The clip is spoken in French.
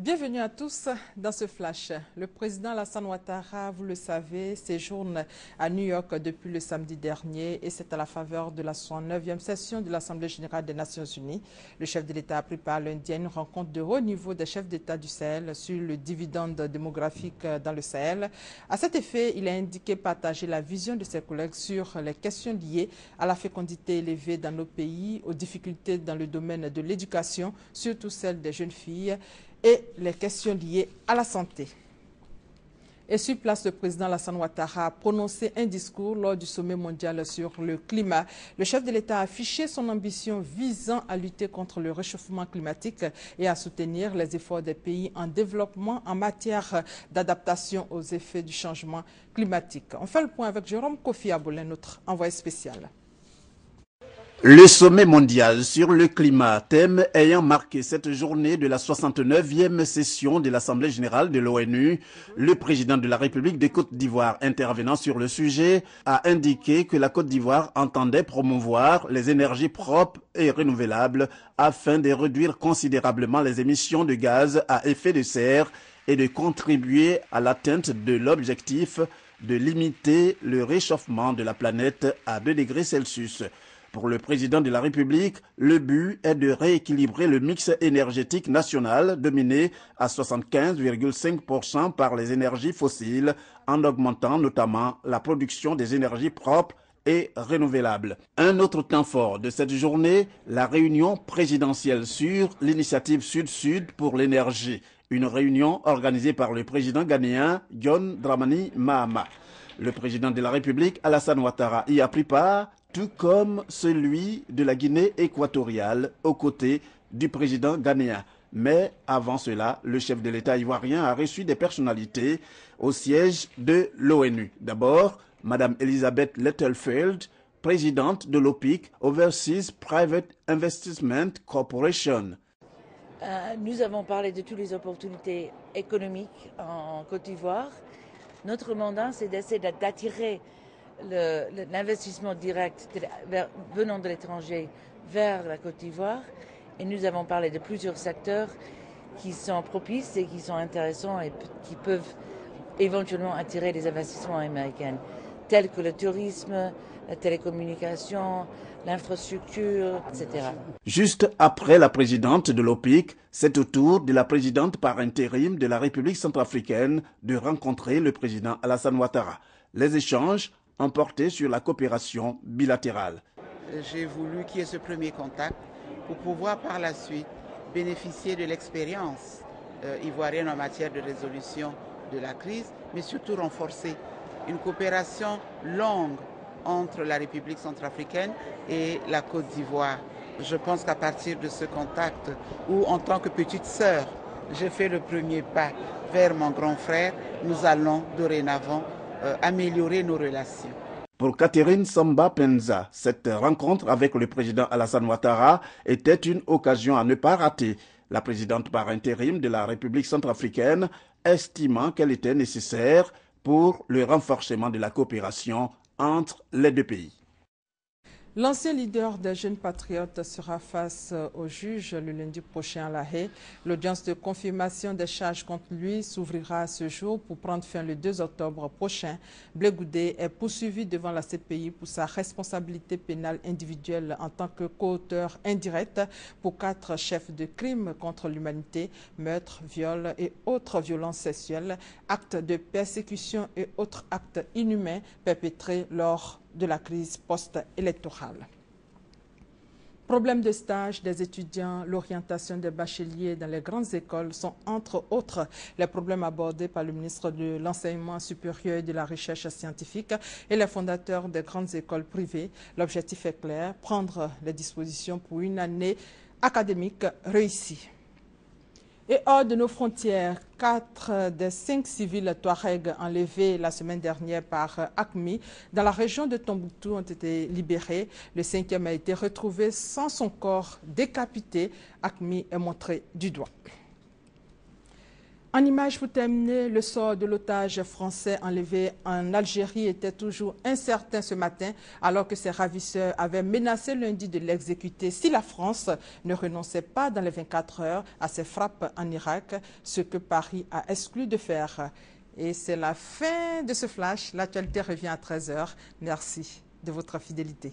Bienvenue à tous dans ce flash. Le président Alassane Ouattara, vous le savez, séjourne à New York depuis le samedi dernier et c'est à la faveur de la 69e session de l'Assemblée générale des Nations unies. Le chef de l'État a pris part lundi à une rencontre de haut niveau des chefs d'État du Sahel sur le dividende démographique dans le Sahel. À cet effet, il a indiqué partager la vision de ses collègues sur les questions liées à la fécondité élevée dans nos pays, aux difficultés dans le domaine de l'éducation, surtout celle des jeunes filles, et les questions liées à la santé. Et sur place, le président Alassane Ouattara a prononcé un discours lors du sommet mondial sur le climat. Le chef de l'État a affiché son ambition visant à lutter contre le réchauffement climatique et à soutenir les efforts des pays en développement en matière d'adaptation aux effets du changement climatique. On fait le point avec Jérôme Kofi Abolin, notre envoyé spécial. Le sommet mondial sur le climat, thème ayant marqué cette journée de la 69e session de l'Assemblée générale de l'ONU, le président de la République de Côte d'Ivoire intervenant sur le sujet a indiqué que la Côte d'Ivoire entendait promouvoir les énergies propres et renouvelables afin de réduire considérablement les émissions de gaz à effet de serre et de contribuer à l'atteinte de l'objectif de limiter le réchauffement de la planète à 2 degrés Celsius. Pour le président de la République, le but est de rééquilibrer le mix énergétique national dominé à 75,5% par les énergies fossiles en augmentant notamment la production des énergies propres et renouvelables. Un autre temps fort de cette journée, la réunion présidentielle sur l'initiative Sud-Sud pour l'énergie, une réunion organisée par le président ghanéen John Dramani Mahama. Le président de la République, Alassane Ouattara, y a pris part, tout comme celui de la Guinée équatoriale, aux côtés du président ghanéen. Mais avant cela, le chef de l'État ivoirien a reçu des personnalités au siège de l'ONU. D'abord, Mme Elizabeth Littlefield, présidente de l'OPIC, Overseas Private Investment Corporation. Nous avons parlé de toutes les opportunités économiques en Côte d'Ivoire. Notre mandat, c'est d'essayer d'attirer l'investissement direct venant de l'étranger vers la Côte d'Ivoire. Et nous avons parlé de plusieurs secteurs qui sont propices et qui sont intéressants et qui peuvent éventuellement attirer des investissements américains, tels que le tourisme, la télécommunication, l'infrastructure, etc. Juste après la présidente de l'OPIC, c'est au tour de la présidente par intérim de la République centrafricaine de rencontrer le président Alassane Ouattara. Les échanges ont porté sur la coopération bilatérale. J'ai voulu qu'il y ait ce premier contact pour pouvoir par la suite bénéficier de l'expérience ivoirienne en matière de résolution de la crise, mais surtout renforcer une coopération longue entre la République centrafricaine et la Côte d'Ivoire. Je pense qu'à partir de ce contact, où en tant que petite sœur, j'ai fait le premier pas vers mon grand frère, nous allons dorénavant améliorer nos relations. Pour Catherine Samba Penza, cette rencontre avec le président Alassane Ouattara était une occasion à ne pas rater. La présidente par intérim de la République centrafricaine estimant qu'elle était nécessaire pour le renforcement de la coopération entre les deux pays. L'ancien leader des Jeunes Patriotes sera face au juge le lundi prochain à La Haye. L'audience de confirmation des charges contre lui s'ouvrira ce jour pour prendre fin le 2 octobre prochain. Blé Goudé est poursuivi devant la CPI pour sa responsabilité pénale individuelle en tant que coauteur indirect pour 4 chefs de crimes contre l'humanité, meurtres, viols et autres violences sexuelles, actes de persécution et autres actes inhumains perpétrés lors de la crise post-électorale. Problème de stage des étudiants, l'orientation des bacheliers dans les grandes écoles sont entre autres les problèmes abordés par le ministre de l'Enseignement supérieur et de la Recherche scientifique et les fondateurs des grandes écoles privées. L'objectif est clair, prendre les dispositions pour une année académique réussie. Et hors de nos frontières, 4 des 5 civils Touaregs enlevés la semaine dernière par AQMI dans la région de Tombouctou ont été libérés. Le 5e a été retrouvé sans son corps décapité. AQMI est montré du doigt. En image pour terminer, le sort de l'otage français enlevé en Algérie était toujours incertain ce matin, alors que ses ravisseurs avaient menacé lundi de l'exécuter si la France ne renonçait pas dans les 24 heures à ses frappes en Irak, ce que Paris a exclu de faire. Et c'est la fin de ce flash. L'actualité revient à 13 h. Merci de votre fidélité.